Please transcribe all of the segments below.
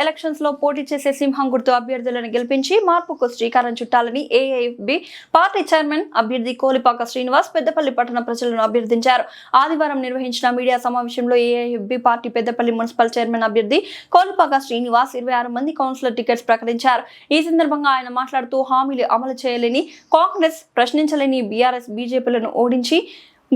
Elections లో పోటీ చేసే సింహం గుర్తు అభ్యర్థులను గెలిపించి మార్పుకు శ్రీకారం చుట్టాలని ఏఐఎఫ్బి పార్టీ చైర్మన్ అభ్యర్థి కోలిపాక శ్రీనివాస్ పెద్దపల్లి పట్టణ ప్రజలను అభ్యర్థించారు. ఆదివారం నిర్వహించిన మీడియా సమావేశంలో AIFB party Peddapalli municipal chairman అభ్యర్థి కోలిపాక శ్రీనివాస్ 26 మంది కౌన్సిలర్ టికెట్స్ ప్రకటించారు. ఈ సందర్భంగా ఆయన మాట్లాడుతూ హామీలు అమలు చేయలేని కాంగ్రెస్, ప్రశ్నించలేని బీఆర్ఎస్, బీజేపీలను ఓడించి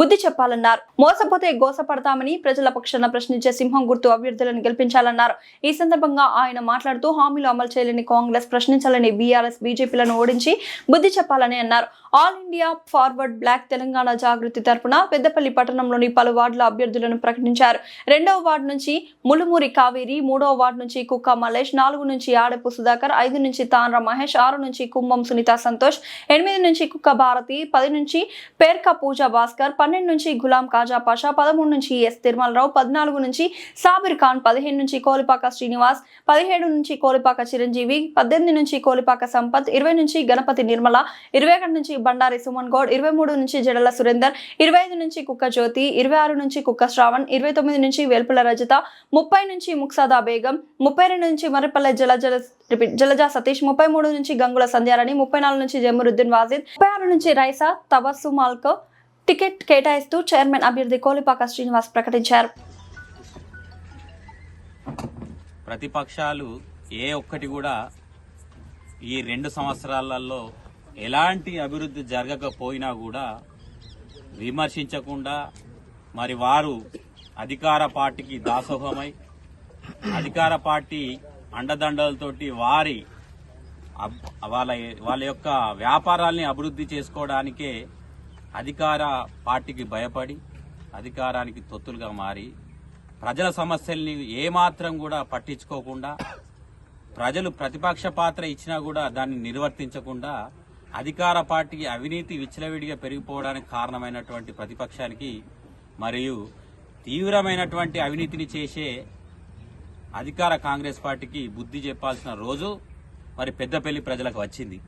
బుద్ధి చెప్పాలన్నారు. మోసపోతే గోసపడతామని ప్రజల పక్షాన ప్రశ్నించే సింహం గుర్తు అభ్యర్థులను గెలిపించాలన్నారు. ఈ సందర్భంగా ఆయన మాట్లాడుతూ హామీలు అమలు చేయలేని కాంగ్రెస్, ప్రశ్నించాలని బీఆర్ఎస్, బీజేపీలను ఓడించి బుద్ధి చెప్పాలని అన్నారు. All India forward bloc Telangana Jagruthi తరపున పెద్దపల్లి పట్టణంలోని పలు వార్డుల అభ్యర్థులను ప్రకటించారు. 2వ వార్డు నుంచి ములుమూరి కావేరి, 3వ వార్డు నుంచి కుక్క మల్లేష్, 4 నుంచి ఆడపు సుధాకర్, 5 నుంచి తాండ్ర మహేష్, 6 నుంచి కుంభం సునీత సంతోష్, 8 నుంచి కుక్క భారతి, 10 నుంచి పేర్క పూజా భాస్కర్, 12 నుంచి గులాం కాజా పాషా, 13 నుంచి ఎస్ తిరుమలరావు, 14 నుంచి సాబిర్ ఖాన్, 15 నుంచి కోలిపాక శ్రీనివాస్, 17 నుంచి కోలిపాక చిరంజీవి, 18 నుంచి కోలిపాక సంపత్, 20 నుంచి గణపతి నిర్మల, 21 నుంచి బండారి సుమన్ గౌడ్, 23 నుంచి జడల సురేందర్, 25 నుంచి కుక్క జ్యోతి, 26 నుంచి కుక్క శ్రావణ్, 29 నుంచి వేల్పుల రజిత, 30 నుంచి ముక్సాదా బేగం, 32 నుంచి మర్రిపల్లె జలజా సతీష్, 33 నుంచి గంగుల సంధ్యారాణి, 34 నుంచి జమరుద్దీన్ వాజిద్, 36 నుంచి రైసా తబస్సు మాల్కో టికెట్ కేటాయిస్తూ చైర్మన్ అభ్యర్థి కోలిపాక శ్రీనివాస్ ప్రకటించారు. ప్రతిపక్షాలు ఏ ఒక్కటి కూడా ఈ 2 సంవత్సరాలలో ఎలాంటి అభివృద్ధి జరగకపోయినా కూడా విమర్శించకుండా మరి వారు అధికార పార్టీకి దాసోహమై అధికార పార్టీ అండదండలతోటి వాళ్ళ యొక్క వ్యాపారాల్ని అభివృద్ధి చేసుకోవడానికే అధికార పార్టీకి భయపడి అధికారానికి తొత్తులుగా మారి ప్రజల సమస్యల్ని ఏమాత్రం కూడా పట్టించుకోకుండా ప్రజలు ప్రతిపక్ష పాత్ర ఇచ్చినా కూడా దాన్ని నిర్వర్తించకుండా అధికార పార్టీకి అవినీతి విచ్చలవిడిగా పెరిగిపోవడానికి కారణమైనటువంటి ప్రతిపక్షానికి మరియు తీవ్రమైనటువంటి అవినీతిని చేసే అధికార కాంగ్రెస్ పార్టీకి బుద్ధి చెప్పాల్సిన రోజు మరి పెద్దపల్లి ప్రజలకు వచ్చింది.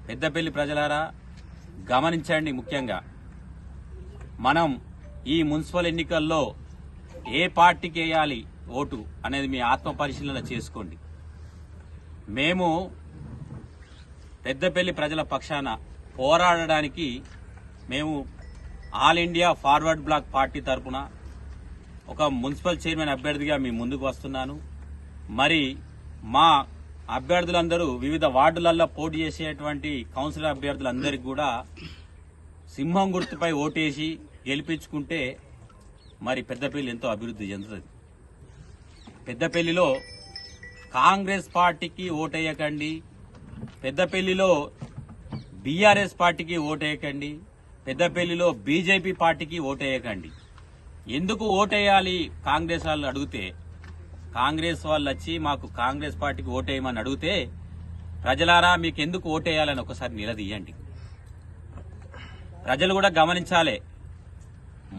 పెద్దపల్లి ప్రజలారా గమనించండి, ముఖ్యంగా మనం ఈ మున్సిపల్ ఎన్నికల్లో ఏ పార్టీకి వేయాలి ఓటు అనేది మీ ఆత్మ పరిశీలన చేసుకోండి. మేము పెద్దపల్లి ప్రజల పక్షాన పోరాడడానికి మేము All India forward Bloc party తరపున ఒక మున్సిపల్ చైర్మన్ అభ్యర్థిగా మీ ముందుకు వస్తున్నాను. మరి మా అభ్యర్థులందరూ వివిధ వార్డులలో పోటీ చేసేటువంటి కౌన్సిలర్ అభ్యర్థులందరికీ కూడా సింహం గుర్తుపై ఓటేసి గెలిపించుకుంటే మరి పెద్దపల్లి ఎంతో అభివృద్ధి చెందుతుంది. పెద్దపల్లిలో కాంగ్రెస్ పార్టీకి ఓటేయకండి, పెద్దపల్లిలో బీఆర్ఎస్ పార్టీకి ఓటేయకండి, పెద్దపల్లిలో బీజేపీ పార్టీకి ఓటేయకండి. ఎందుకు ఓటేయాలి కాంగ్రెస్ వాళ్ళు అడిగితే, కాంగ్రెస్ వాళ్ళు వచ్చి మాకు కాంగ్రెస్ పార్టీకి ఓటేయమని అడిగితే ప్రజలారా మీకు ఎందుకు ఓటేయాలని ఒకసారి నిలదీయండి. ప్రజలు కూడా గమనించాలి,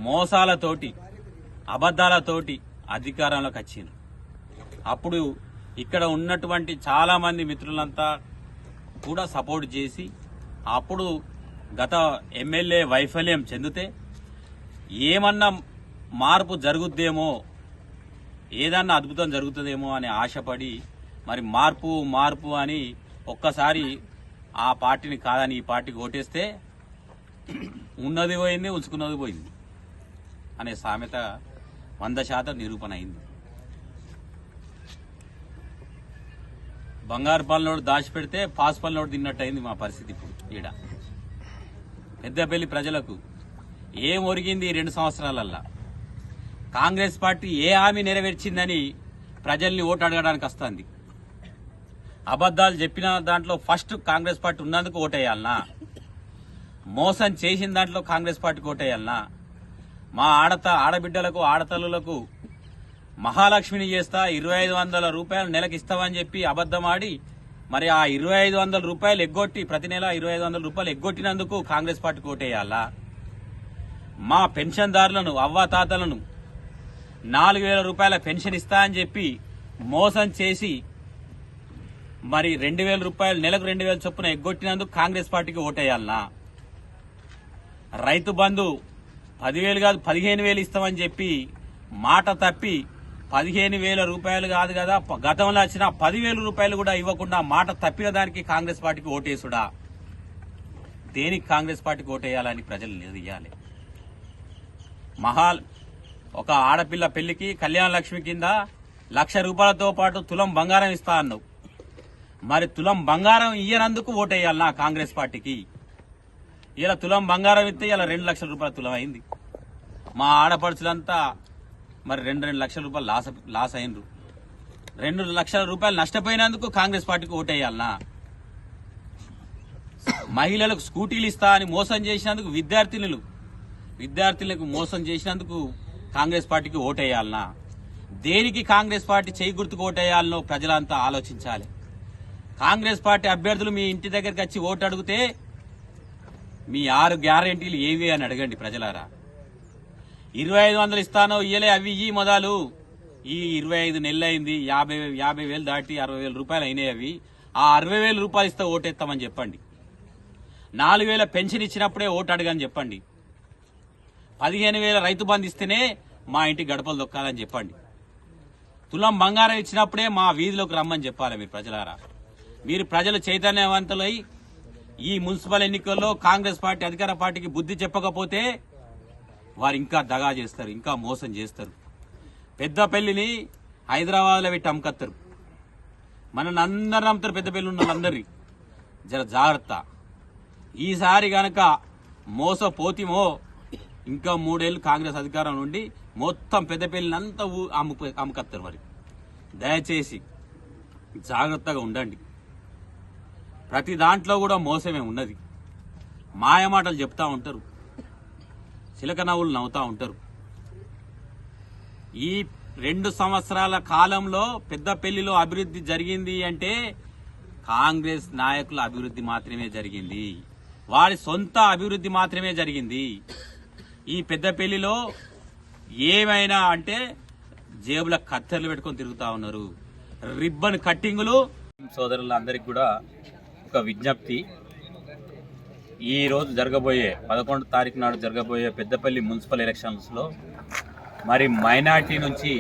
మోసాలతోటి అబద్దాలతోటి అధికారంలోకి వచ్చింది. అప్పుడు ఇక్కడ ఉన్నటువంటి చాలా మంది మిత్రులంతా కూడా సపోర్ట్ చేసి అప్పుడు గత ఎమ్మెల్యే వైఫల్యం చెందితే ఏమన్నా మార్పు జరుగుద్దేమో, ఏదన్నా అద్భుతం జరుగుతుందేమో అని ఆశపడి మరి మార్పు అని ఒక్కసారి ఆ పార్టీని కాదని ఈ పార్టీకి ఓటేస్తే ఉన్నది పోయింది, ఉంచుకున్నది పోయింది అనే సామెత 100% నిరూపణ అయింది. బంగారు పళ్ళనోడు దాచిపెడితే పాస్ పళ్ళనోడు తిన్నట్టు అయింది మా పరిస్థితి. ఇప్పుడు ఈడ పెద్దపల్లి ప్రజలకు ఏం ఒరిగింది? 2 సంవత్సరాలల్లా కాంగ్రెస్ పార్టీ ఏ హామీ నెరవేర్చిందని ప్రజల్ని ఓటు అడగడానికి వస్తుంది. అబద్దాలు చెప్పిన దాంట్లో ఫస్ట్ కాంగ్రెస్ పార్టీ ఉన్నందుకు ఓటేయాలనా? మోసం చేసిన దాంట్లో కాంగ్రెస్ పార్టీకి ఓటేయాలనా? మా ఆడబిడ్డలకు ఆడతల్లులకు మహాలక్ష్మిని చేస్తా 2500 రూపాయలు నెలకు ఇస్తామని చెప్పి అబద్దమాడి మరి ఆ 2500 రూపాయలు ఎగ్గొట్టి ప్రతి నెల 2500 రూపాయలు ఎగ్గొట్టినందుకు కాంగ్రెస్ పార్టీకి ఓటేయాలా? మా పెన్షన్దారులను అవ్వాతాతలను 4000 రూపాయల పెన్షన్ ఇస్తా అని చెప్పి మోసం చేసి మరి 2000 రూపాయలు నెలకు 2000 చొప్పున ఎగ్గొట్టినందుకు కాంగ్రెస్ పార్టీకి ఓటేయాలనా? రైతు బంధు 10,000 కాదు 15,000 ఇస్తామని చెప్పి మాట తప్పి 15,000 రూపాయలు కాదు కదా, గతంలో వచ్చిన 10,000 రూపాయలు కూడా ఇవ్వకుండా మాట తప్పిన దానికి కాంగ్రెస్ పార్టీకి ఓటేసుడా? దేనికి కాంగ్రెస్ పార్టీకి ఓటేయాలని ప్రజలు నిర్ణయించాలి. ఒక ఆడపిల్ల పెళ్లికి కళ్యాణ లక్ష్మి కింద 1,00,000 రూపాయలతో పాటు తులం బంగారం ఇస్తా అన్నావు. మరి తులం బంగారం ఇయ్యనందుకు ఓటేయాలనా కాంగ్రెస్ పార్టీకి? ఇలా తులం బంగారం ఇస్తే ఇలా 2 లక్షల రూపాయల తులం అయింది. మా ఆడపడుచులంతా మరి 2 లక్షల రూపాయలు లాస్ అయినరు. 2 లక్షల రూపాయలు నష్టపోయినందుకు కాంగ్రెస్ పార్టీకి ఓటేయాలనా? మహిళలకు స్కూటీలు ఇస్తా అని మోసం చేసినందుకు విద్యార్థులకు మోసం చేసినందుకు కాంగ్రెస్ పార్టీకి ఓటేయాలనా? దేనికి కాంగ్రెస్ పార్టీ చేయి గుర్తుకు ఓటేయాలనో ప్రజలంతా ఆలోచించాలి. కాంగ్రెస్ పార్టీ అభ్యర్థులు మీ ఇంటి దగ్గరికి వచ్చి ఓటు అడిగితే మీ 6 గ్యారెంటీలు ఏవి అని అడగండి ప్రజలారా. 2,500 ఇస్తానో ఇయ్యలే, అవి ఇయ్యి మొదలు. ఈ 25 నెలలు అయింది, 50,000 దాటి 60,000 రూపాయలు అయినాయి. అవి ఆ 60,000 రూపాయలు ఇస్తే ఓటేస్తామని చెప్పండి. 4,000 పెన్షన్ ఇచ్చినప్పుడే ఓటు అడగని చెప్పండి. 15,000 రైతు బంధు ఇస్తేనే మా ఇంటి గడపలు దొక్కాలని చెప్పండి. తులం బంగారం ఇచ్చినప్పుడే మా వీధిలోకి రమ్మని చెప్పాలి మీరు ప్రజలారా. మీరు ప్రజలు చైతన్యవంతులై ఈ మున్సిపల్ ఎన్నికల్లో కాంగ్రెస్ పార్టీ అధికార పార్టీకి బుద్ధి చెప్పకపోతే వారు ఇంకా దగా చేస్తారు, ఇంకా మోసం చేస్తారు. పెద్దపల్లిని హైదరాబాద్లో పెట్టి అమ్మకత్తారు. మనల్ని అందరిని అమ్ముతారు, పెద్దపల్లి ఉన్న వాళ్ళందరి. జర జాగ్రత్త. ఈసారి గనక మోసపోతిమో ఇంకా 3 ఏళ్ళు కాంగ్రెస్ అధికారం నుండి మొత్తం పెద్దపల్లిని అంతా అమ్మకత్తారు. మరి దయచేసి జాగ్రత్తగా ఉండండి. ప్రతి దాంట్లో కూడా మోసమే ఉన్నది. మాయమాటలు చెప్తా ఉంటారు, చిలక నవ్వులు నవ్వుతా ఉంటారు. ఈ 2 సంవత్సరాల కాలంలో పెద్దపల్లిలో అభివృద్ధి జరిగింది అంటే కాంగ్రెస్ నాయకుల అభివృద్ధి మాత్రమే జరిగింది, వారి సొంత అభివృద్ధి మాత్రమే జరిగింది. ఈ పెద్దపల్లిలో ఏమైనా అంటే జేబుల కత్తెరలు పెట్టుకొని తిరుగుతా ఉన్నారు, రిబ్బన్ కట్టింగులు. సోదరులందరికీ కూడా ఒక విజ్ఞప్తి. ఈ రోజు జరగబోయే 11వ తారీఖు నాడు జరగబోయే పెద్దపల్లి మున్సిపల్ ఎలక్షన్స్లో మరి మైనార్టీ నుంచి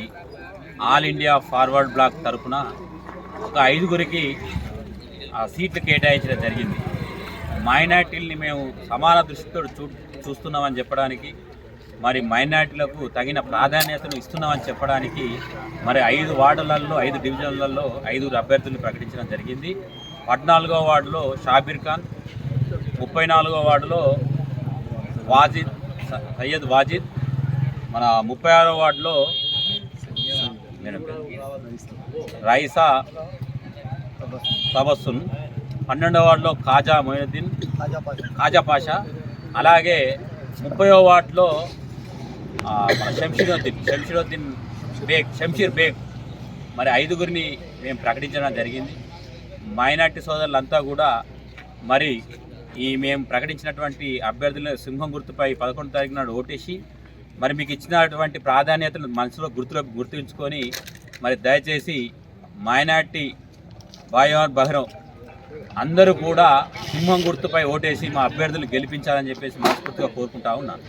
ఆల్ ఇండియా ఫార్వర్డ్ బ్లాక్ తరఫున ఒక 5గురికి ఆ సీట్లు కేటాయించడం జరిగింది. మైనార్టీలని మేము సమాన దృష్టితో చూస్తున్నామని చెప్పడానికి, మరి మైనార్టీలకు తగిన ప్రాధాన్యతను ఇస్తున్నామని చెప్పడానికి మరి 5 వార్డులలో 5 డివిజన్లలో 5 అభ్యర్థులను ప్రకటించడం జరిగింది. 14వ వార్డులో షాబీర్ ఖాన్, 34వ వార్డులో సయ్యద్ వాజిద్, మన 36వ వార్డులో రైసా తబస్సున్, 12వ వార్డులో ఖాజా మొయినుద్దీన్ ఖాజా పాషా, అలాగే 30వ వార్డులో మన షంషీర్ బేగ్. మరి 5గురిని మేము ప్రకటించడం జరిగింది. మైనార్టీ సోదరులంతా కూడా మరి మేము ప్రకటించినటువంటి అభ్యర్థుల సింహం గుర్తుపై 11వ తారీఖు నాడు ఓటేసి మరి మీకు ఇచ్చినటువంటి ప్రాధాన్యతలు మనసులో గుర్తుంచుకొని మరి దయచేసి మైనార్టీ భాయ్ బహ్రం అందరూ కూడా సింహం గుర్తుపై ఓటేసి మా అభ్యర్థులు గెలిపించాలని చెప్పేసి మనస్ఫూర్తిగా కోరుకుంటా ఉన్నాను.